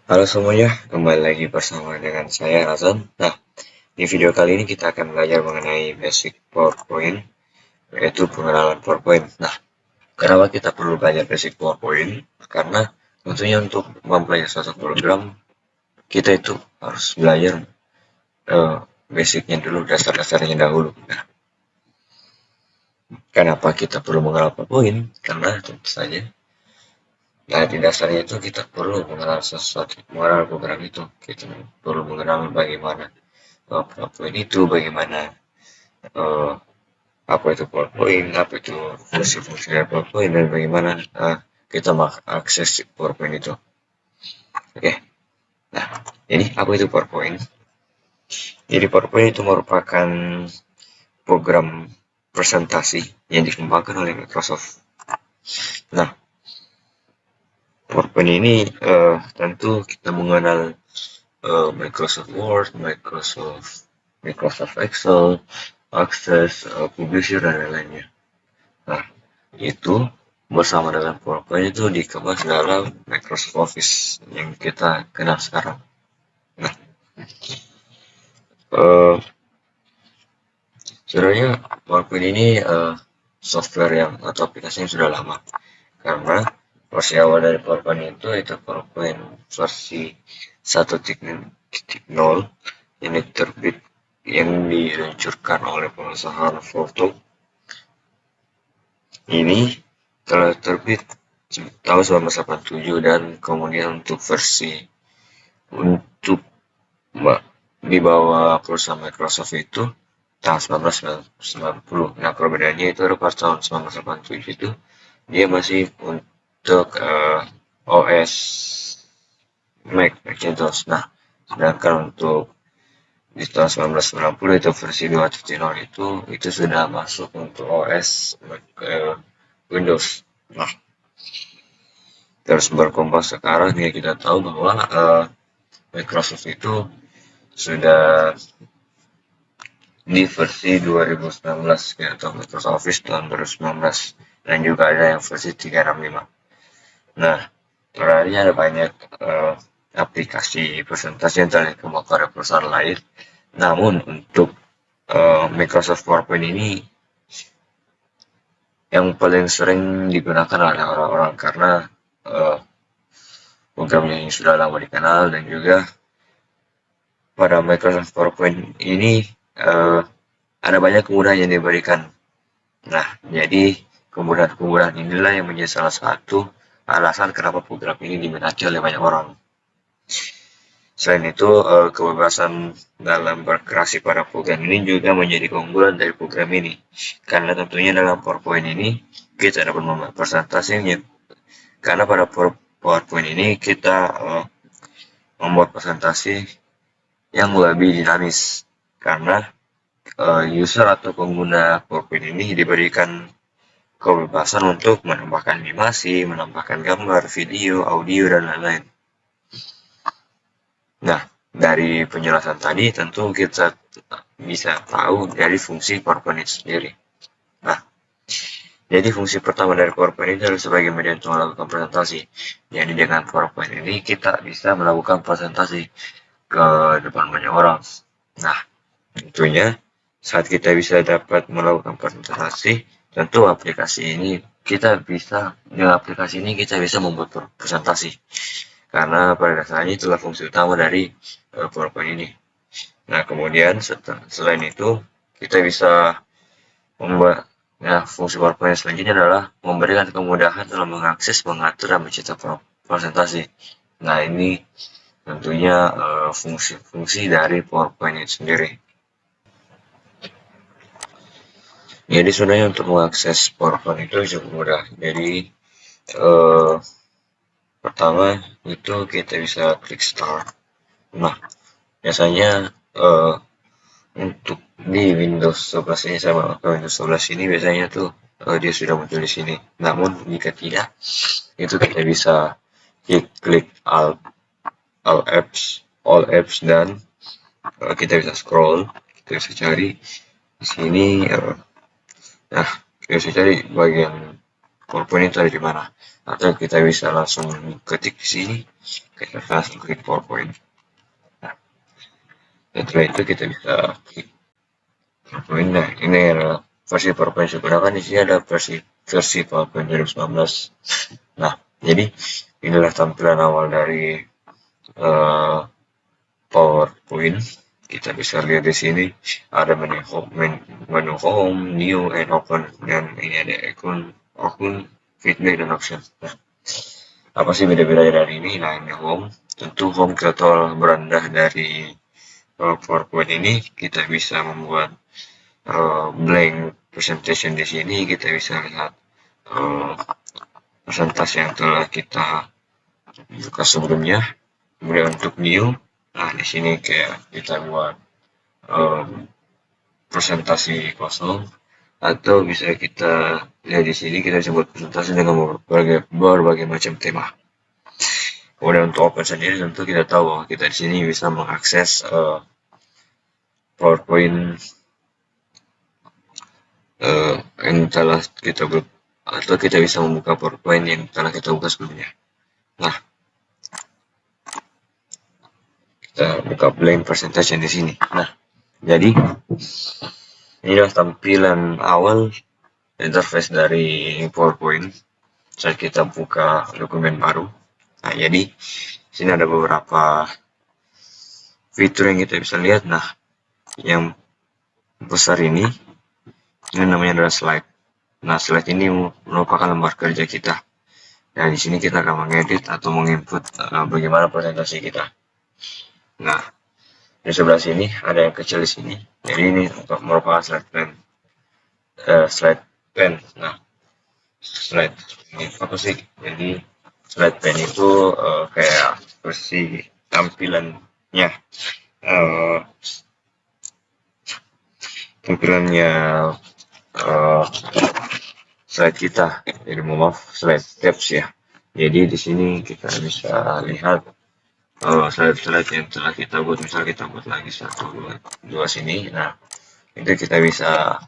Halo semuanya, kembali lagi bersama dengan saya Razan. Nah, di video kali ini kita akan belajar mengenai basic PowerPoint, yaitu pengenalan PowerPoint. Nah, kenapa kita perlu belajar basic PowerPoint? Karena tentunya untuk mempelajari suatu program, kita itu harus belajar eh, basicnya dulu, dasar-dasarnya dahulu. Nah, kenapa kita perlu mengenal PowerPoint? Karena tentu saja nah, di dasarnya itu kita perlu mengenal sesuatu, mengenal program itu. Kita perlu mengenal bagaimana PowerPoint itu, bagaimana eh, apa itu PowerPoint, apa itu fungsi-fungsi dari PowerPoint, dan bagaimana kita mengakses PowerPoint itu. Oke, nah jadi apa itu PowerPoint? Jadi PowerPoint itu merupakan program presentasi yang dikembangkan oleh Microsoft. Nah, PowerPoint ini tentu kita mengenal Microsoft Word, Microsoft Excel, Access, Publisher, dan lain-lainnya. Nah, itu bersama dengan PowerPoint itu dikemas dalam Microsoft Office yang kita kenal sekarang. Nah, eh, sebenarnya PowerPoint ini software yang atau aplikasi yang sudah lama, karena versi awal dari PowerPoint itu PowerPoint versi 1.0 yang terbit yang diluncurkan oleh perusahaan Foto. Ini telah terbit tahun 1987, dan kemudian untuk versi untuk di bawah perusahaan Microsoft itu tahun 1990. Nah, perbedaannya itu pada tahun 1987 itu dia masih untuk OS Mac Macintosh. Nah, sedangkan untuk di tahun 1990 itu versi 2.0 itu sudah masuk untuk OS Mac, Windows. Nah, terus berkembang sekarang ya kita tahu bahwa Microsoft itu sudah di versi 2019 ya, atau Microsoft Office tahun 2019, dan juga ada yang versi 365. Nah, sebenarnya ada banyak aplikasi presentasi yang telah dikembangkan oleh perusahaan lain, namun untuk Microsoft PowerPoint ini yang paling sering digunakan oleh orang-orang karena uh, programnya yang sudah lama dikenal, dan juga pada Microsoft PowerPoint ini ada banyak kemudahan yang diberikan. Nah, jadi kemudahan-kemudahan inilah yang menjadi salah satu alasan kenapa program ini diminati oleh banyak orang. Selain itu, kebebasan dalam berkreasi pada program ini juga menjadi keunggulan dari program ini. Karena tentunya dalam PowerPoint ini kita dapat membuat presentasinya. Karena pada PowerPoint ini kita membuat presentasi yang lebih dinamis. Karena user atau pengguna PowerPoint ini diberikan kebebasan untuk menambahkan animasi, menambahkan gambar, video, audio, dan lain-lain. Nah, dari penjelasan tadi tentu kita bisa tahu dari fungsi PowerPoint itu sendiri. Nah, jadi fungsi pertama dari PowerPoint itu adalah sebagai media untuk melakukan presentasi. Jadi dengan PowerPoint ini kita bisa melakukan presentasi ke depan banyak orang. Nah, tentunya saat kita bisa dapat melakukan presentasi, tentu dengan aplikasi ini kita bisa membuat presentasi. Karena pada dasarnya itulah fungsi utama dari PowerPoint ini. Nah, kemudian selain itu kita bisa membuat fungsi PowerPoint selanjutnya adalah memberikan kemudahan dalam mengakses, mengatur, dan mencetak presentasi. Nah, ini tentunya fungsi-fungsi dari PowerPoint itu sendiri. Jadi sebenarnya untuk mengakses PowerPoint itu cukup mudah. Jadi pertama itu kita bisa klik Start. Nah, biasanya untuk di Windows 11 ini, sama atau Windows 11 ini biasanya tuh dia sudah muncul di sini. Namun jika tidak, itu kita bisa klik all apps, dan kita bisa scroll, kita bisa cari di sini. Nah, kita bisa cari bagian PowerPoint itu ada di mana, atau kita bisa langsung ketik di sini, kita langsung klik PowerPoint. Nah, setelah itu kita bisa klik PowerPoint. Nah, ini adalah versi PowerPoint yang digunakan. Di sini ada versi PowerPoint 2019. Nah, jadi inilah tampilan awal dari PowerPoint. Kita bisa lihat di sini ada menu home, new and open, dan ini ada akun, feedback dan option. Nah, apa sih beda-beda dari ini? Nah, ini home. Tentu home kita tahu berandah dari PowerPoint ini. Kita bisa membuat blank presentation di sini. Kita bisa lihat presentasi yang telah kita buka sebelumnya. Kemudian untuk new, nah di sini kayak kita buat presentasi kosong, atau bisa kita lihat di sini kita bisa buat presentasi dengan berbagai macam tema. Kemudian untuk open sendiri tentu kita tahu bahwa kita di sini bisa mengakses PowerPoint yang telah kita buat, atau kita bisa membuka PowerPoint yang telah kita buka sebelumnya. Nah, kita buka blank presentation di sini. Nah, jadi inilah tampilan awal interface dari PowerPoint saat kita buka dokumen baru. Nah, jadi sini ada beberapa fitur yang kita bisa lihat. Nah, yang besar ini namanya adalah slide. Nah, slide ini merupakan lembar kerja kita. Nah, di sini kita akan mengedit atau menginput bagaimana presentasi kita. Nah, di sebelah sini ada yang kecil di sini. Jadi ini merupakan slide plan. Nah, slide ini apa sih? Jadi slide plan itu kayak versi tampilannya slide kita. Jadi maaf, slide tabs ya. Jadi di sini kita bisa lihat slide-slide yang telah kita buat. Misal kita buat lagi 1, 2 sini. Nah, itu kita bisa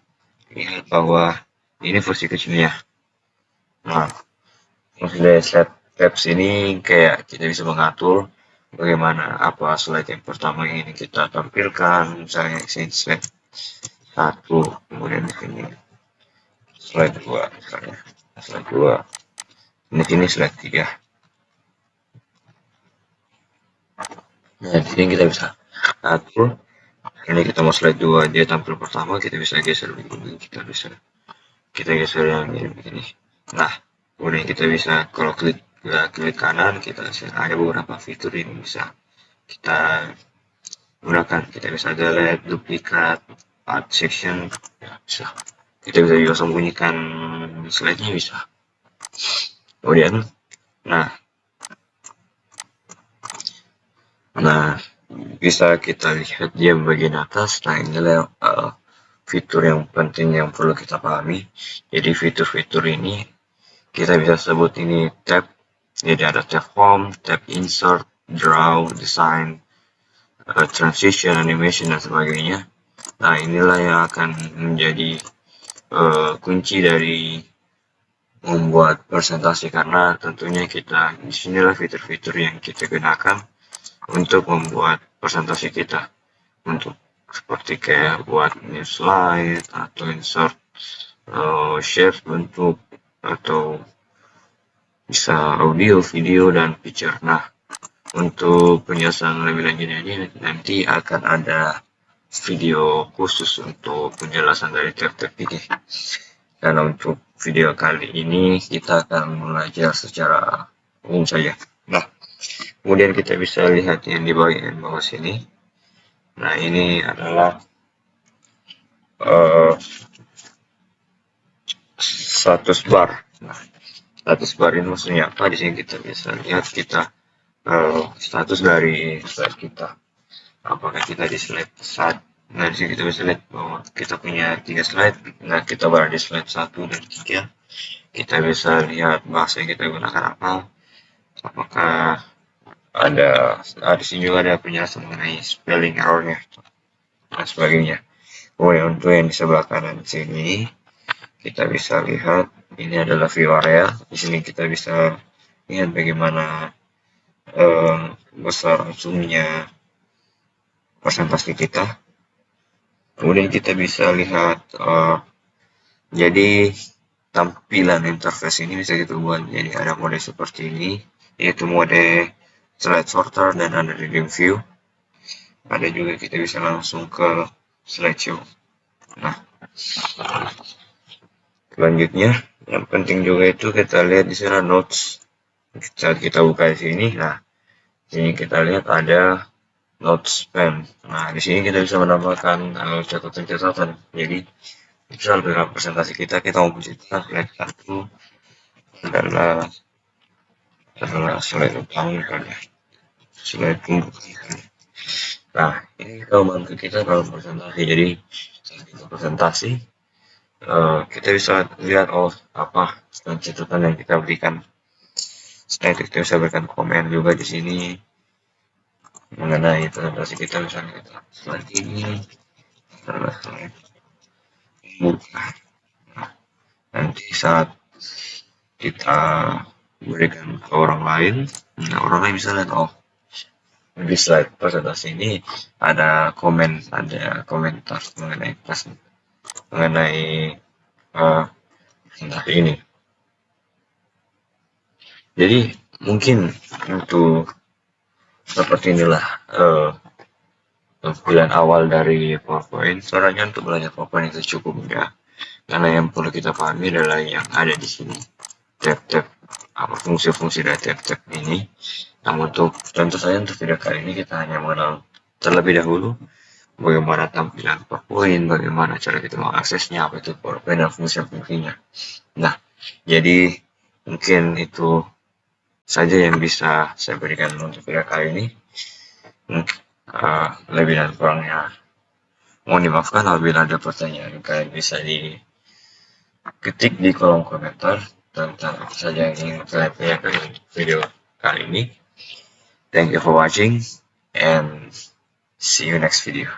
lihat bahwa ini versi kecilnya. Nah, maksudnya slide tabs ini kayak kita bisa mengatur bagaimana apa slide yang pertama yang ingin kita tampilkan. Misalnya sini slide 1, kemudian di sini slide 2, misalnya slide 2, di sini slide 3. Nah, di sini kita bisa atur. Ini kita mau slide 2, dia tampil pertama, kita bisa geser begini, kita geser yang ini begini. Nah, kemudian kita bisa kalau klik kanan, kita bisa ada beberapa fitur yang bisa kita gunakan. Kita bisa delete, duplikat, add section, ya, bisa. Kita bisa juga sembunyikan slide-nya, bisa. Kemudian, nah bisa kita lihat di bagian atas. Nah, inilah fitur yang penting yang perlu kita pahami. Jadi fitur-fitur ini kita bisa sebut ini tab. Jadi ada tab home, tab insert, draw, design, transition, animation, dan sebagainya. Nah, inilah yang akan menjadi kunci dari membuat presentasi, karena tentunya kita disinilah fitur-fitur yang kita gunakan untuk membuat presentasi kita, untuk seperti kayak buat new slide atau insert share bentuk, atau bisa audio, video, dan picture. Nah, untuk penjelasan lebih lanjut ini nanti akan ada video khusus untuk penjelasan dari tab-tab ini. Dan untuk video kali ini kita akan belajar secara umum saja. Nah, kemudian kita bisa lihat yang di bagian bawah sini. Nah, ini adalah status bar. Nah, status bar ini maksudnya apa? Di sini kita bisa lihat kita status dari slide kita. Apakah kita di slide 1? Nah, di sini kita bisa lihat bahwa kita punya 3 slide. Nah, kita berada di slide 1 dan 3. Kita bisa lihat bahasa yang kita gunakan apa. Apakah ada di sini juga ada penjelasan mengenai spelling errornya dan sebagainya. Kemudian untuk yang di sebelah kanan sini kita bisa lihat Ini adalah view area. Di sini kita bisa lihat bagaimana besar zoomnya presentasi kita. Kemudian kita bisa lihat jadi tampilan interface ini bisa kita buat jadi ada mode seperti ini, yaitu mode slide sorter dan ada reading view. Ada juga kita bisa langsung ke slideshow. Nah, selanjutnya yang penting juga itu kita lihat di sana notes. Saat kita buka di sini, nah sini kita lihat ada notes spam. Nah, di sini kita bisa menambahkan catatan-catatan. Jadi, misal dalam presentasi kita mau menceritakan slide 1 adalah slide utama, slide pembukaan. Nah, ini kalau membantu kita dalam presentasi. Jadi, saat kita presentasi, kita bisa lihat apa catatan yang kita berikan. Setelah itu kita bisa berikan komen juga di sini mengenai presentasi kita, misalnya kita slide ini adalah slide buka. Nah, nanti saat kita berikan ke orang lain, nah orang lain bisa lihat di slide presentasi ini ada komentar mengenai presentasi ini. Jadi mungkin untuk seperti inilah tampilan awal dari PowerPoint. Sebenarnya untuk belajar PowerPoint itu cukup mudah, karena yang perlu kita pahami adalah yang ada di sini, tab-tab fungsi-fungsi dari tab-tab ini. Namun untuk contoh saja untuk video kali ini kita hanya mengenal terlebih dahulu bagaimana tampilan PowerPoint, bagaimana cara kita mengaksesnya, apa itu PowerPoint dan fungsi-fungsinya. Nah, jadi mungkin itu saja yang bisa saya berikan untuk video kali ini. Lebih dan kurangnya mohon dimaafkan. Apabila ada pertanyaan, kalian bisa diketik di kolom komentar tentang apa saja yang ingin kalian tanyakan di video kali ini. Thank you for watching and see you next video.